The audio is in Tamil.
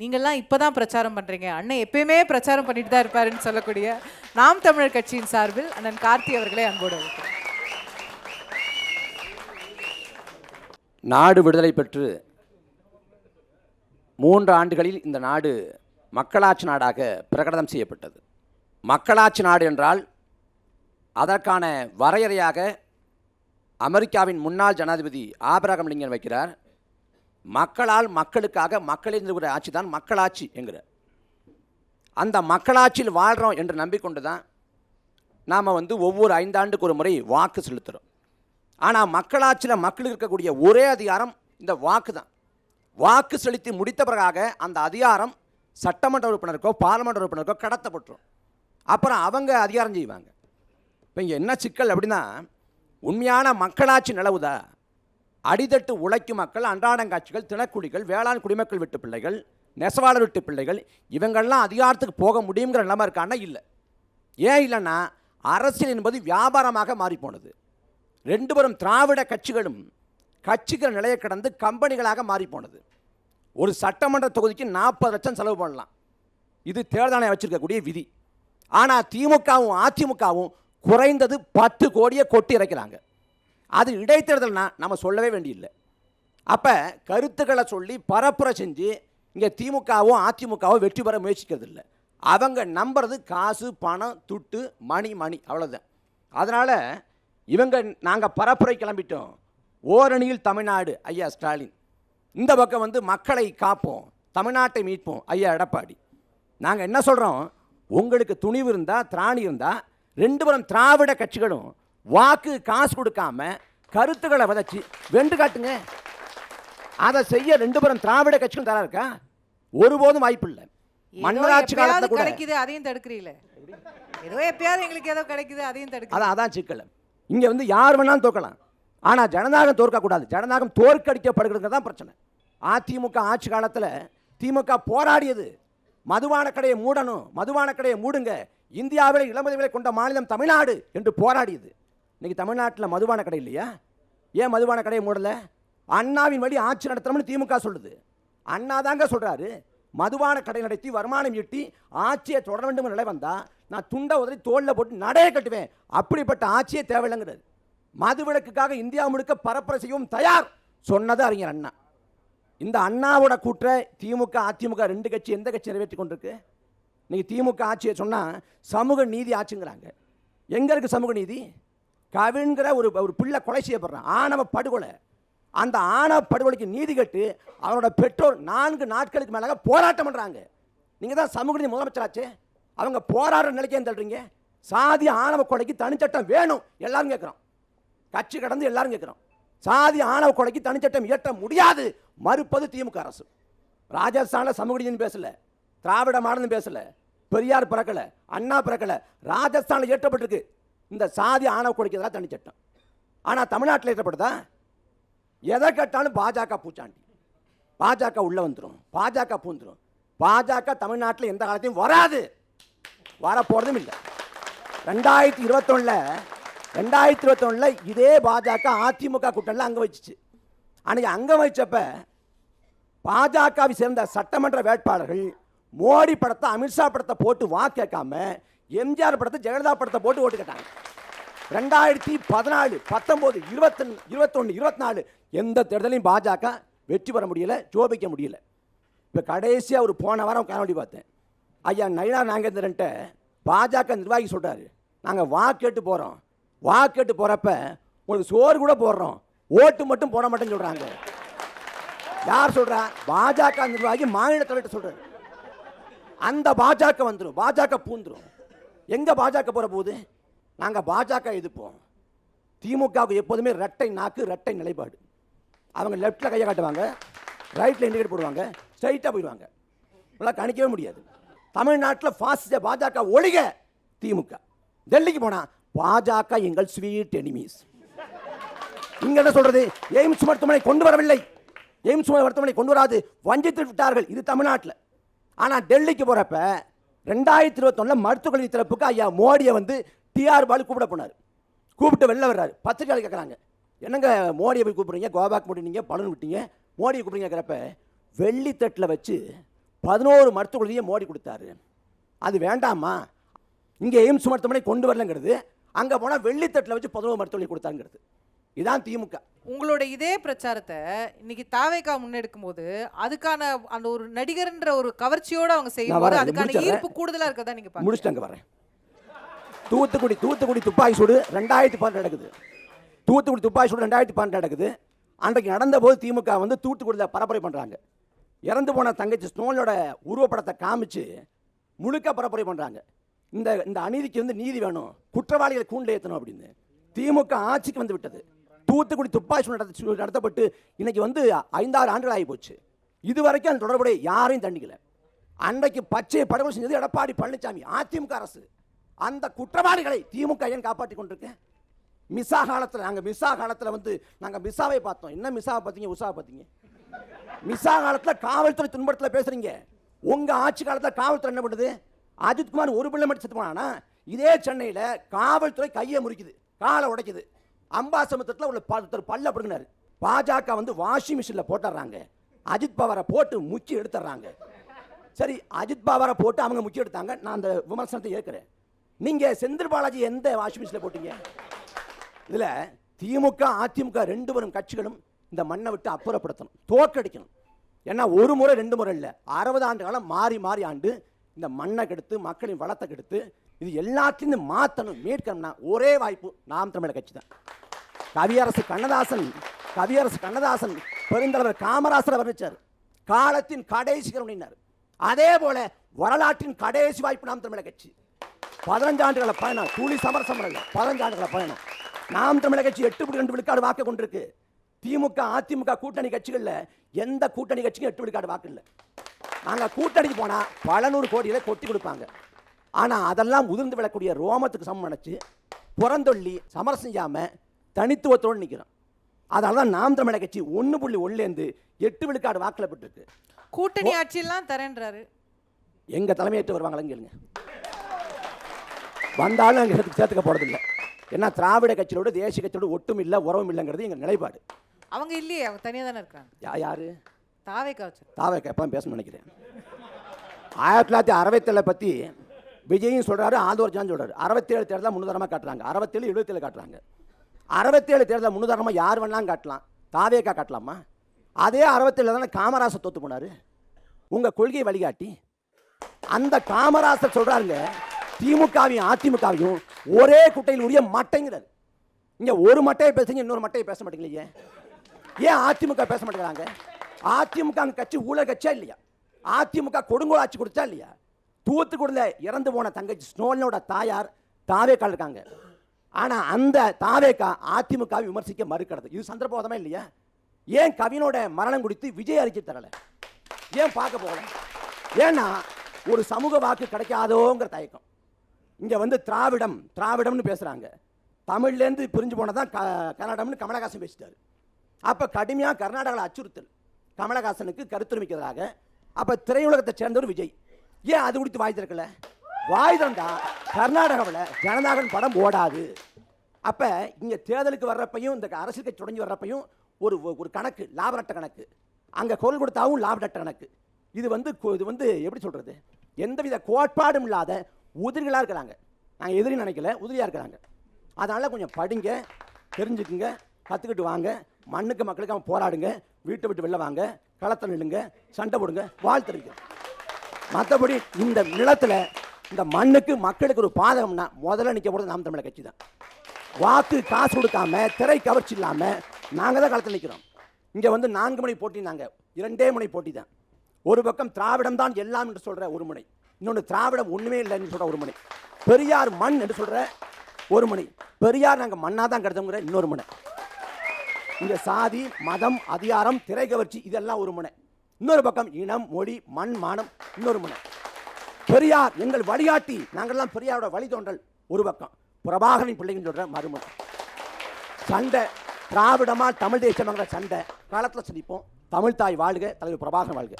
நீங்கள்லாம் இப்போதான் பிரச்சாரம் பண்ணுறீங்க, அண்ணன் எப்பயுமே பிரச்சாரம் பண்ணிட்டு தான் இருப்பாருன்னு சொல்லக்கூடிய நாம் தமிழர் கட்சியின் சார்பில் அண்ணன் கார்த்தி அவர்களை அன்போடு வைக்கிறேன். நாடு விடுதலை பெற்று 3 ஆண்டுகளில் இந்த நாடு மக்களாட்சி நாடாக பிரகடனம் செய்யப்பட்டது. மக்களாட்சி நாடு என்றால் அதற்கான வரையறையாக அமெரிக்காவின் முன்னாள் ஜனாதிபதி ஆபிரகாம் லிங்கன் வைக்கிறார். மக்களால் மக்களுக்காக மக்களின் ஒரு ஆட்சி தான் மக்களாட்சி என்கிற அந்த மக்களாட்சியில் வாழ்கிறோம் என்று நம்பிக்கொண்டு தான் நாம் ஒவ்வொரு 5 ஆண்டுக்கு ஒரு முறை வாக்கு செலுத்துகிறோம். ஆனால் மக்களாட்சியில் மக்களுக்கு இருக்கக்கூடிய ஒரே அதிகாரம் இந்த வாக்கு தான். வாக்கு செலுத்தி முடித்த பிறகாக அந்த அதிகாரம் சட்டமன்ற உறுப்பினருக்கோ பார்லமெண்ட் உறுப்பினருக்கோ கடத்தப்பட்டுரும். அப்புறம் அவங்க அதிகாரம் செய்வாங்க. இப்போ இங்கே என்ன சிக்கல் அப்படின்னா, உண்மையான மக்களாட்சி நிலவுதா? அடித்தட்டு உழைக்கும் மக்கள், அன்றாடங்காட்சிகள், தினக்கூலிகள், வேளாண் குடிமக்கள் வீட்டு பிள்ளைகள், நெசவாளர் வீட்டு பிள்ளைகள் இவங்கள்லாம் அதிகாரத்துக்கு போக முடியுங்கிற நிலைமை இருக்கான்னா இல்லை. ஏன் இல்லைன்னா, அரசியல் என்பது வியாபாரமாக மாறிப்போனது. 2 பேரும் திராவிட கட்சிகளும் கட்சிகள் நிலையை கடந்து கம்பெனிகளாக மாறிப்போனது. ஒரு சட்டமன்ற தொகுதிக்கு 40 லட்சம் செலவு பண்ணலாம். இது தேர்தலை வச்சிருக்கக்கூடிய விதி. ஆனால் திமுகவும் அதிமுகவும் குறைந்தது 10 கோடியை கொட்டி இறைக்கிறாங்க. அது இடைத்தேர்தல்னா நம்ம சொல்லவே வேண்டியில்லை. அப்போ கருத்துக்களை சொல்லி பரப்புரை செஞ்சு இங்கே திமுகவும் அதிமுகவும் வெற்றி பெற முயற்சிக்கிறது இல்லை. அவங்க நம்புறது காசு, பணம், துட்டு, மணி அவ்வளோதான். அதனால் இவங்க நாங்கள் பரப்புரை கிளம்பிட்டோம். ஓரணியில் தமிழ்நாடு ஐயா ஸ்டாலின், இந்த பக்கம் மக்களை காப்போம், தமிழ்நாட்டை மீட்போம் ஐயா எடப்பாடி. நாங்கள் என்ன சொல்கிறோம், உங்களுக்கு துணிவு இருந்தால், திராணி இருந்தால் 2 பேரும் திராவிட கட்சிகளும் வாக்கு காசு கொடுக்காம கருத்துக்களை விதைச்சி வென்று காட்டுங்க. அதை செய்ய 2 பேரும் திராவிட கட்சிகள் தர இருக்கா? ஒருபோதும் வாய்ப்பு இல்லை. மன்னராட்சி காலத்துல கூட கிடைக்குது, அதையும் தடுக்கிறீங்களே. ஏதோ எப்பயாவது எங்களுக்கு ஏதோ கிடைக்குது, அதையும் தடுக்க. அதான் சிக்கல். இங்கே யார் வேணாலும் தோக்கலாம். ஆனால் ஜனநாயகம் தோற்கக்கூடாது. ஜனநாயகம் தோற்கடிக்கப்படுகிறது தான் பிரச்சனை. அதிமுக ஆட்சி காலத்தில் திமுக போராடியது மதுபான கடையை மூடணும், மதுபான கடையை மூடுங்க, இந்தியாவில் இளமதி விலை கொண்ட மாநிலம் தமிழ்நாடு என்று போராடியது. இன்னைக்கு தமிழ்நாட்டில் மதுபான கடை இல்லையா? ஏன் மதுபான கடையை மூடலை? அண்ணாவின் வழி ஆட்சி நடத்தணும்னு திமுக சொல்லுது. அண்ணா தாங்க சொல்கிறாரு, மதுபான கடை நடத்தி வருமானம் ஈட்டி ஆட்சியை தொடர வேண்டும் நிலை வந்தால் நான் துண்டை உதறி தோளில் போட்டு நடையை கட்டுவேன். அப்படிப்பட்ட ஆட்சியே தேவையில்லைங்கிறது. மதுவிலக்குக்காக இந்தியா முழுக்க பரப்புரை செய்யவும் தயார் சொன்னது அறிஞர் அண்ணா. இந்த அண்ணாவோட கூற்றை திமுக அதிமுக 2 கட்சி எந்த கட்சி நிறைவேற்றி கொண்டிருக்கு? இன்னைக்கு திமுக ஆட்சியை சொன்னால் சமூக நீதி ஆட்சிங்கிறாங்க. எங்கே இருக்குது சமூக நீதி? கவின்கிற ஒரு பிள்ளை கொலை செய்யப்படுறான், ஆணவ படுகொலை. அந்த ஆணவ படுகொலைக்கு நீதி கட்டு அவனோட பெற்றோர் 4 நாட்களுக்கு மேலாக போராட்டம் பண்ணுறாங்க. நீங்கள் தான் சமூக நீதி முதலமைச்சராச்சு. அவங்க போராடுற நிலைக்கு ஏன் தள்ளுறீங்க? சாதி ஆணவ கொலைக்கு தனிச்சட்டம் வேணும் எல்லாரும் கேட்குறோம். கட்சி கடந்து எல்லாரும் கேட்குறோம். சாதி ஆணவ கொலைக்கு தனிச்சட்டம் இயற்ற முடியாது மறுப்பது திமுக அரசு. ராஜஸ்தானில் சமூக நீதினு பேசல, திராவிட மாடல்னு பேசல, பெரியார் பிறக்கல, அண்ணா பிறக்கல, ராஜஸ்தானில் இயற்றப்பட்டிருக்கு இந்த சாதி ஆணவ கொலைக்கு எதிராக தனிச்சட்டம். ஆனால் தமிழ்நாட்டில் இயற்றப்படுதா? எதை கேட்டாலும் பாஜக பூச்சாண்டி, பாஜக உள்ள வந்துடும், பாஜக பூந்துடும். பாஜக தமிழ்நாட்டில் எந்த காலத்தையும் வராது, வரப்போறதும் இல்லை. 2021 இதே பாஜக அதிமுக கூட்டணியில் அங்கே வச்சிச்சு. அன்னைக்கு அங்கே வச்சப்ப பாஜகவை சேர்ந்த சட்டமன்ற வேட்பாளர்கள் மோடி படத்தை, அமித்ஷா படத்தை போட்டு வாக்கு கேட்காம எம்ஜிஆர் படத்தை, ஜெயலலிதா படத்தை போட்டு ஓட்டு கேட்டாங்க. 2014, 19, 21, 24 எந்த தேர்தலையும் பாஜக வெற்றி பெற முடியல, ஜோபிக்க முடியல. இப்போ கடைசியாக ஒரு போன வாரம் காணொலி பார்த்தேன். ஐயா நயினா நாகேந்திரன்ட்ட பாஜக நிர்வாகி சொல்கிறாரு, நாங்கள் வாக்கேட்டு போகிறோம், வாக்கேட்டு போகிறப்ப உங்களுக்கு சோறு கூட போடுறோம், ஓட்டு மட்டும் போட மாட்டேன்னு சொல்கிறாங்க. யார் சொல்கிறா? பாஜக நிர்வாகி மாநில தலைவர் சொல்கிறார். அந்த பாஜக வந்துடும், பாஜக பூந்துடும். எங்கே பாஜக போகிற போகுது? நாங்கள் பாஜக எதிர்ப்போம். திமுகவுக்கு எப்போதுமே ரெட்டை நாக்கு, ரெட்டை நிலைப்பாடு. அவங்க லெஃப்டில் கையை காட்டுவாங்க, ரைட்டில் இண்டிகேட் போடுவாங்க, ஸ்ட்ரைட்டாக போயிடுவாங்க. இதெல்லாம் கணிக்கவே முடியாது. தமிழ்நாட்டில் பாசிச பாஜக ஒழிக திமுக. டெல்லிக்கு போனால் பாஜக எங்கள் ஸ்வீட் எனிமீஸ். இங்கே என்ன சொல்கிறது? எய்ம்ஸ் மருத்துவமனை கொண்டு வரவில்லை, எய்ம்ஸ் மருத்துவமனை கொண்டு வராது, வஞ்சித்து விட்டார்கள். இது தமிழ்நாட்டில். ஆனால் டெல்லிக்கு போகிறப்ப 2021 மருத்துவக் கல்வி திறப்புக்கு ஐயா மோடியை டிஆர் பாலு கூப்பிட போனார். கூப்பிட்டு வெளில வர்றாரு. பத்திரிகையாளர் கேட்குறாங்க, என்னங்க மோடியை போய் கூப்பிட்றீங்க, கோபாக் முடினீங்க, பலன் விட்டீங்க, மோடியை கூப்பிடுங்க கேட்குறப்ப வெள்ளித்தட்டில் வச்சு 11 மருத்துவக் கல்லூரியை மோடி கொடுத்தாரு. அது வேண்டாமா? இங்கே எய்ம்ஸ் மருத்துவமனை கொண்டு வரலங்கிறது, அங்கே போனால் வெள்ளித்தட்டில் வச்சு 11 மருத்துவக் கல்லூரி கொடுத்தாங்கிறது. இதான் திமுக. உங்களோட இதே பிரச்சாரத்தை இன்னைக்கு தாவேகா முன்னெடுக்கும் போது அதுக்கான அந்த ஒரு நடிகர்ன்ற ஒரு கவர்ச்சியோட அவங்க செய்யும்போது அதுக்கான ஈர்ப்பு கூடுதலா இருக்கதா நீங்க பாருங்க. முடிச்சிட்டாங்க வரேன். தூத்துக்குடி துப்பாக்கி சூடு 2012 நடக்குது. தூத்துக்குடி துப்பாக்கி சூடு 2012 நடக்குது. அன்றைக்கு நடந்தபோது திமுக வந்து தூத்துக்குடியில் பரப்புரை பண்ணுறாங்க. இறந்து போன தங்கச்சி ஸ்னோலோட உருவப்படத்தை காமிச்சு முழுக்க பரப்புரை பண்ணுறாங்க. இந்த அநீதிக்கு வந்து நீதி வேணும், குற்றவாளிகளை கூண்டில் ஏற்றணும் அப்படின்னு. திமுக ஆட்சிக்கு வந்து விட்டது. தூத்துக்குடி துப்பாக்கி சூடு நடத்தப்பட்டு இன்னைக்கு வந்து 5-6 ஆண்டுகள் ஆகி போச்சு. இதுவரைக்கும் அந்த தொடர்புடைய யாரையும் தண்டிக்கல. அன்றைக்கு பச்சை படுகொலை செஞ்சது எடப்பாடி பழனிசாமி, அதிமுக அரசு. அந்த குற்றவாளிகளை திமுக ஏன் காப்பாற்றி கொண்டிருக்கேன்? மிசா காலத்தில் வந்து நாங்கள் மிசாவை பார்த்தோம். என்ன மிசாவை பார்த்தீங்க, உஷாவை பார்த்தீங்க? மிசா காலத்தில் காவல்துறை துன்பத்தில் பேசுறீங்க. உங்க ஆட்சி காலத்தில் காவல்துறை என்ன பண்ணுது? அஜித்குமார் ஒரு பிள்ளை மட்டும் செத்து போனானா, இதே சென்னையில் காவல்துறை கையை முறிக்குது, காலை உடைக்குது. அம்பாசமுத்திரத்தில் உள்ள பல்ல பிடுங்கினாரு. பாஜக வந்து வாஷிங் மிஷினில் போட்டுறாங்க, அஜித் பவாரை போட்டு முக்கி எடுத்துறாங்க. சரி, அஜித் பவாரை போட்டு அவங்க முக்கி எடுத்தாங்க, நான் அந்த விமர்சனத்தை ஏற்கிறேன். நீங்க செந்தில் பாலாஜி எந்த வாஷிங் மிஷினில் போட்டீங்க? இதில் திமுக அதிமுக 2 பேரும் கட்சிகளும் இந்த மண்ணை விட்டு அப்புறப்படுத்தணும், தோற்கடிக்கணும். ஏன்னா ஒரு முறை 2 முறை இல்லை, 60 ஆண்டு காலம் மாறி ஆண்டு இந்த மண்ணை கெடுத்து மக்களின் வளத்தை கெடுத்து இது எல்லாத்தையும் மாற்றணும், மீட்கணும்னா ஒரே வாய்ப்பு நாம் தமிழர் கட்சி தான். கவியரசு கண்ணதாசன் பெருந்தலைவர் காமராசர் வர்ணிச்சார், காலத்தின் கடைசி கருணையினார். அதே போல வரலாற்றின் கடைசி வாய்ப்பு நாம் தமிழர் கட்சி. 15 ஆண்டுகள பயணம், கூலி சமரசம் இல்லை, 15 ஆண்டுகள பயணம். நாம் தமிழர் கட்சி 8.2 விழுக்காடு வாக்கு கொண்டிருக்கு. திமுக அதிமுக கூட்டணி கட்சிகள்ல எந்த கூட்டணி கட்சிக்கும் 8 விழுக்காடு வாக்கு இல்லை. நாங்கள் கூட்டணிக்கு போனா பல 100 கோடிகளை கொட்டி கொடுப்பாங்க. ஆனா அதெல்லாம் உதிர்ந்து விடக்கூடிய ரோமத்துக்கு சமம் நினைச்சு புறந்தொல்லி சமரசம் செய்யாம தனித்துவத்தோடு நிற்கிறோம். அதனால தான் நாம் தமிழர் கட்சி 1.1 8 விழுக்காடு வாக்கில் பெற்றிருக்கு. கூட்டணி ஆட்சியெல்லாம் தரேன்றாரு. எங்க தலைமையேற்று வருவாங்களேன்னு கேளுங்க. வந்தாலும் அங்கே சேர்த்துக்க போறதில்லை. ஏன்னா திராவிட கட்சியோட தேசிய கட்சியோட ஒட்டும் இல்லை, உறவும் இல்லைங்கிறது எங்கள் நிலைப்பாடு. அவங்க இல்லையே, அவங்க தனியாக தானே இருக்காங்க. யாரு? தாவேகா எப்போ பேசணும்னு நினைக்கிறேன். 1967 பற்றி விஜயும் சொல்கிறாரு, ஆதோர்ஜான் சொல்கிறாரு. 67 தேர்தல் முன்னுதாரணமாக காட்டுறாங்க, 67 77 காட்டுறாங்க. 67 தேர்தல் முன்னுதாரணமாக யார் வேணாலும் காட்டலாம், தாவேகா காட்டலாமா? அதே 67 தானே காமராசர் தோத்து போனார், உங்கள் கொள்கை வழிகாட்டி. அந்த காமராசர் சொல்கிறாருங்க, திமுகவையும் அதிமுகவையும் ஒரே குட்டையில் உரிய மட்டைங்கிறார். இங்கே ஒரு மட்டையை பேசுங்க, இன்னொரு மட்டையை பேச மாட்டேங்களே. ஏன் அதிமுக பேச மாட்டேங்கிறாங்க? அதிமுக கட்சி ஊழல் கட்சியா இல்லையா? அதிமுக கொடுங்கோல் ஆட்சி கொடுத்தா இல்லையா? தூத்துக்குடியில் இறந்து போன தங்கச்சி ஸ்னோலனோட தாயார் தாவேக்கா இருக்காங்க. ஆனால் அந்த தாவேக்கா அதிமுக விமர்சிக்க மறுக்கிறது. இது சந்தர்ப்பவாதமா இல்லையா? ஏன் கவினோட மரணம் குறித்து விஜய் அறிக்கை தரல? ஏன் பார்க்க போகல? ஏன்னா ஒரு சமூக வாக்கு கிடைக்காதோங்கிற தயக்கம். இங்கே வந்து திராவிடம்னு பேசுகிறாங்க. தமிழ்லேருந்து பிரிஞ்சு போனதான் கன்னடம்னு கமலஹாசன் பேசிட்டார். அப்போ கடுமையாக கர்நாடகாவில் அச்சுறுத்தல் கமலஹாசனுக்கு கருத்துரிமைக்கிறதாக. அப்போ திரையுலகத்தை சேர்ந்தவர் விஜய். ஏன் அது குறித்து வாய் திறக்கல? வாய் திறந்தா கர்நாடகாவில் ஜனநாயகன் படம் ஓடாது. அப்போ இங்கே தேர்தலுக்கு வர்றப்பையும் இந்த அரசியல் கட்சி தொடங்கி வர்றப்பையும் ஒரு கணக்கு, லாப நட்ட கணக்கு. அங்கே குரல் கொடுத்தாவும் லாப நட்ட கணக்கு. இது வந்து எப்படி சொல்கிறது, எந்தவித கோட்பாடும் இல்லாத உதிரிகளாக இருக்கிறாங்க. நாங்கள் எதிரி நினைக்கல, உதிரியாக இருக்கிறாங்க. அதனால் கொஞ்சம் படிங்க, தெரிஞ்சுக்குங்க, கற்றுக்கிட்டு வாங்க. மண்ணுக்கு மக்களுக்கு அவன் போராடுங்க, வீட்டை விட்டு வெளில வாங்க, களத்தை நில்லுங்க, சண்டை போடுங்க, வாழ்த்துறீங்க. மற்றபடி இந்த நிலத்தில் இந்த மண்ணுக்கு மக்களுக்கு ஒரு பாதகம்னா முதல்ல நிற்க போகிறது நாம் தமிழர் கட்சி தான். வாக்கு காசு கொடுக்காம, திரை கவர்ச்சி இல்லாமல் நாங்கள் தான் களத்தில் நிற்கிறோம். இங்கே வந்து 4 முனை போட்டினாங்க, 2 முனை போட்டி தான். ஒரு பக்கம் திராவிடம் தான் எல்லாம் என்று சொல்கிற ஒரு முனை, இன்னொன்று திராவிடம் ஒன்றுமே இல்லைன்னு சொல்கிற ஒரு முனை, பெரியார் மண் என்று சொல்கிற ஒரு முனை, பெரியார் நாங்கள் மண்ணாக தான் கருதுங்கிற இன்னொரு முனை. இங்கே சாதி, மதம், அதிகாரம், திரை கவர்ச்சி இதெல்லாம் ஒரு முனை. இன்னொரு பக்கம் இனம், மொழி, மண், மானம் இன்னொரு முனை. பெரியார் எங்கள் வழிகாட்டி, நாங்கள்லாம் பெரியாரோட வழித்தோன்றல் ஒரு பக்கம், பிரபாகரன் பிள்ளைங்கன்னு சொல்கிற மறுமுனை. சண்டை திராவிடமா தமிழ் தேசமாங்கிற சண்டை காலத்தில் சந்திப்போம். தமிழ் தாய் வாழ்க, தலைவர் பிரபாகரன் வாழ்க.